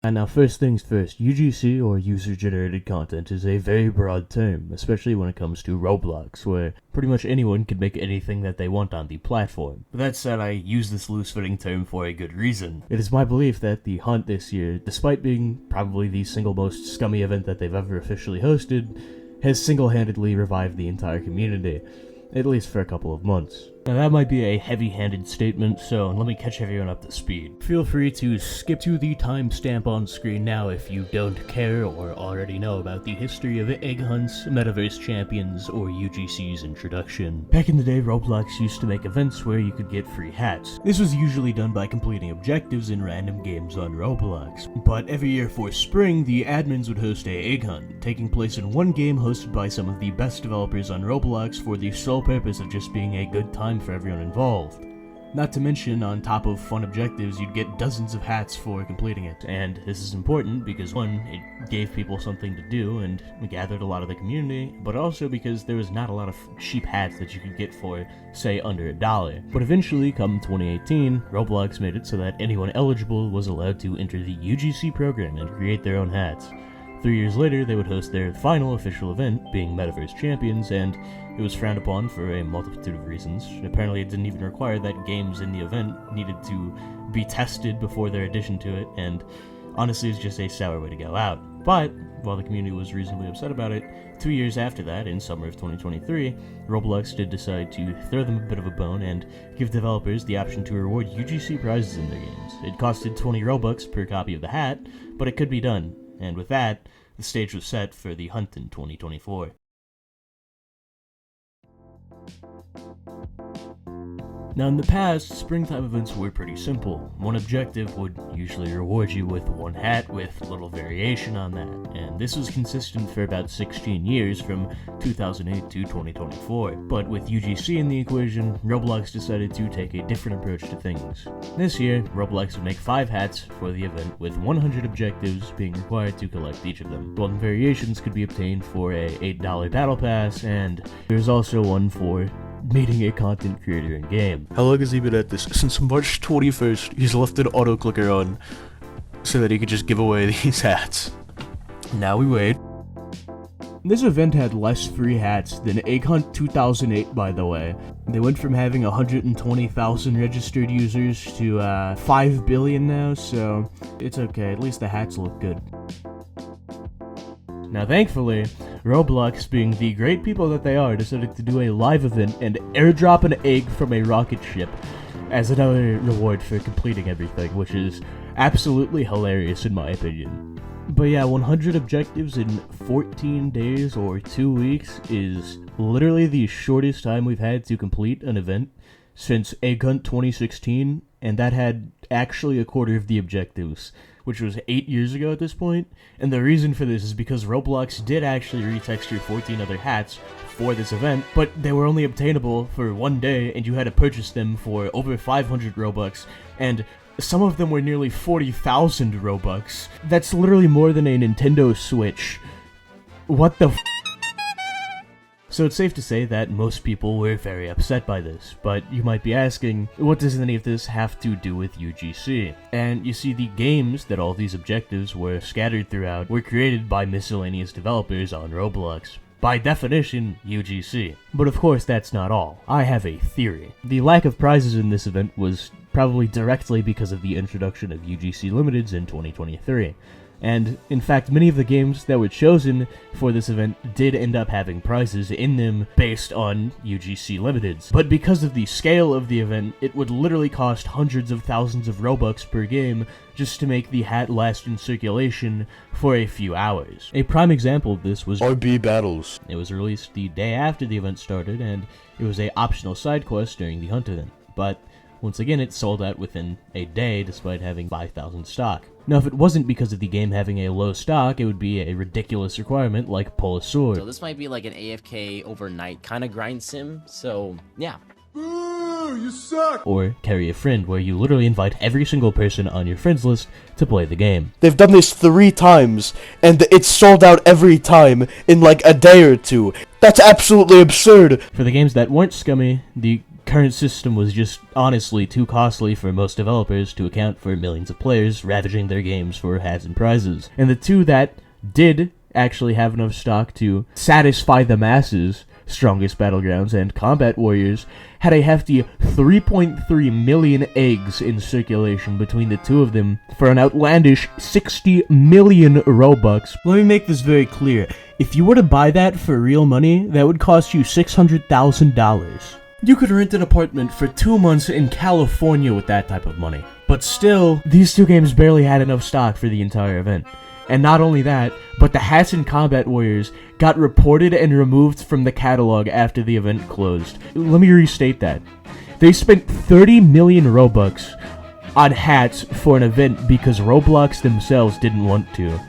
And now first things first, UGC, or user-generated content, is a very broad term, especially when it comes to Roblox, where pretty much anyone can make anything that they want on the platform. But that said, I use this loose-fitting term for a good reason. It is my belief that the Hunt this year, despite being probably the single most scummy event that they've ever officially hosted, has single-handedly revived the entire community, at least for a couple of months. Now that might be a heavy-handed statement, so let me catch everyone up to speed. Feel free to skip to the timestamp on screen now if you don't care or already know about the history of Egg Hunts, Metaverse Champions, or UGC's introduction. Back in the day, Roblox used to make events where you could get free hats. This was usually done by completing objectives in random games on Roblox. But every year for spring, the admins would host a Egg Hunt, taking place in one game hosted by some of the best developers on Roblox for the sole purpose of just being a good time for everyone involved. Not to mention, on top of fun objectives, you'd get dozens of hats for completing it. And this is important because, one, it gave people something to do and gathered a lot of the community, but also because there was not a lot of cheap hats that you could get for, say, under $1. But eventually, come 2018, Roblox made it so that anyone eligible was allowed to enter the UGC program and create their own hats. 3 years later, they would host their final official event, being Metaverse Champions, and it was frowned upon for a multitude of reasons. Apparently, it didn't even require that games in the event needed to be tested before their addition to it, and honestly, it's just a sour way to go out. But, while the community was reasonably upset about it, 2 years after that, in summer of 2023, Roblox did decide to throw them a bit of a bone and give developers the option to reward UGC prizes in their games. It costed 20 Robux per copy of the hat, but it could be done. And with that, the stage was set for the Hunt in 2024. Now in the past, springtime events were pretty simple. One objective would usually reward you with one hat with little variation on that, and this was consistent for about 16 years from 2008 to 2024. But with UGC in the equation, Roblox decided to take a different approach to things. This year, Roblox would make 5 hats for the event, with 100 objectives being required to collect each of them. One variations could be obtained for a $8 battle pass, and there's also one for meeting a content creator in game. How long has he been at this? Since March 21st, he's left an auto clicker on so that he could just give away these hats. Now we wait. This event had less free hats than Egg Hunt 2008, by the way. They went from having 120,000 registered users to 5 billion now, so it's okay. At least the hats look good. Now thankfully, Roblox, being the great people that they are, decided to do a live event and airdrop an egg from a rocket ship as another reward for completing everything, which is absolutely hilarious in my opinion. But yeah, 100 objectives in 14 days or 2 weeks is literally the shortest time we've had to complete an event since Egg Hunt 2016, and that had actually a quarter of the objectives, which was 8 years ago at this point. And the reason for this is because Roblox did actually retexture 14 other hats for this event, but they were only obtainable for 1 day, and you had to purchase them for over 500 Robux, and some of them were nearly 40,000 Robux. That's literally more than a Nintendo Switch. What the f***? So it's safe to say that most people were very upset by this, but you might be asking, what does any of this have to do with UGC? And you see, the games that all these objectives were scattered throughout were created by miscellaneous developers on Roblox. By definition, UGC. But of course, that's not all. I have a theory. The lack of prizes in this event was probably directly because of the introduction of UGC Limiteds in 2023. And, in fact, many of the games that were chosen for this event did end up having prizes in them based on UGC Limiteds. But because of the scale of the event, it would literally cost hundreds of thousands of Robux per game just to make the hat last in circulation for a few hours. A prime example of this was RB Battles. It was released the day after the event started, and it was a optional side quest during the Hunt event. But once again, it sold out within a day despite having 5,000 stock. Now, if it wasn't because of the game having a low stock, it would be a ridiculous requirement like pull a sword. So this might be like an AFK overnight kind of grind sim, so yeah. Ooh, you suck! Or carry a friend, where you literally invite every single person on your friends list to play the game. They've done this 3 times, and it's sold out every time in like a day or two. That's absolutely absurd! For the games that weren't scummy, the current system was just honestly too costly for most developers to account for millions of players ravaging their games for hats and prizes. And the two that did actually have enough stock to satisfy the masses, Strongest Battlegrounds and Combat Warriors, had a hefty 3.3 million eggs in circulation between the two of them for an outlandish 60 million Robux. Let me make this very clear. If you were to buy that for real money, that would cost you $600,000. You could rent an apartment for 2 months in California with that type of money. But still, these two games barely had enough stock for the entire event. And not only that, but the hats and Combat Warriors got reported and removed from the catalog after the event closed. Let me restate that. They spent 30 million Robux on hats for an event because Roblox themselves didn't want to.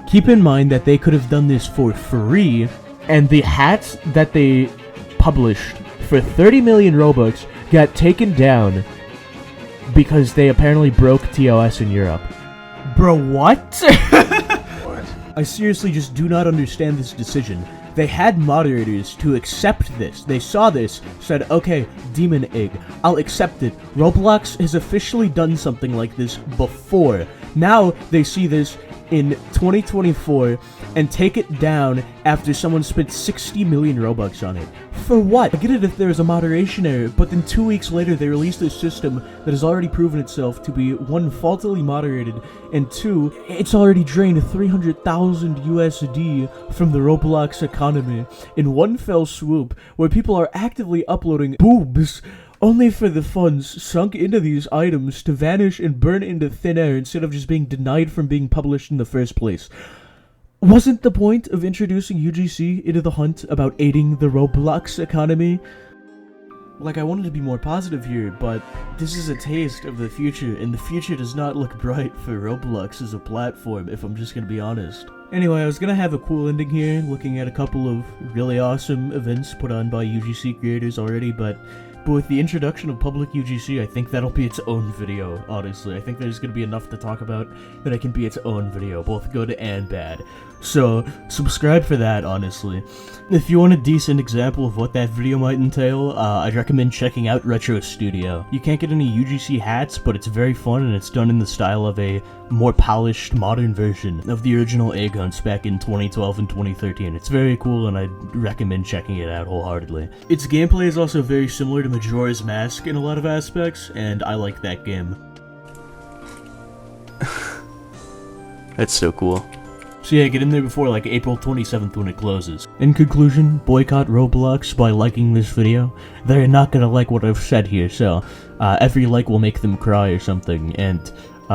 Keep in mind that they could have done this for free, and the hats that they published for 30 million Robux got taken down because they apparently broke TOS in Europe. Bro, what? I seriously just do not understand this decision. They had moderators to accept this. They saw this, said, okay, Demon Egg, I'll accept it. Roblox has officially done something like this before. Now they see this in 2024 and take it down after someone spent 60 million Robux on it. For what? I get it if there's a moderation error, but then 2 weeks later they released a system that has already proven itself to be, 1, faultily moderated, and 2, it's already drained 300,000 USD from the Roblox economy in one fell swoop, where people are actively uploading boobs only for the funds sunk into these items to vanish and burn into thin air instead of just being denied from being published in the first place. Wasn't the point of introducing UGC into the hunt about aiding the Roblox economy? Like, I wanted to be more positive here, but this is a taste of the future, and the future does not look bright for Roblox as a platform, if I'm just gonna be honest. Anyway, I was gonna have a cool ending here, looking at a couple of really awesome events put on by UGC creators already, but with the introduction of public UGC, I think that'll be its own video, honestly. I think there's gonna be enough to talk about that it can be its own video, both good and bad. So, subscribe for that, honestly. If you want a decent example of what that video might entail, I'd recommend checking out Retro Studio. You can't get any UGC hats, but it's very fun and it's done in the style of a more polished, modern version of the original egg hunts back in 2012 and 2013. It's very cool and I'd recommend checking it out wholeheartedly. Its gameplay is also very similar to Majora's Mask in a lot of aspects, and I like that game. That's so cool. So yeah, get in there before like April 27th when it closes. In conclusion, boycott Roblox by liking this video. They're not gonna like what I've said here, so every like will make them cry or something, and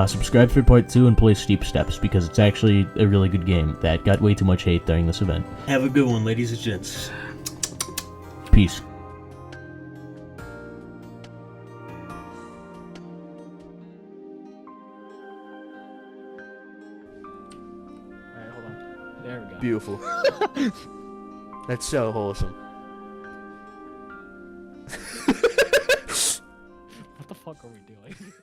subscribe for part 2 and play Steep Steps, because it's actually a really good game that got way too much hate during this event. Have a good one, ladies and gents. Peace. Alright, hold on. There we go. Beautiful. That's so wholesome. What the fuck are we doing?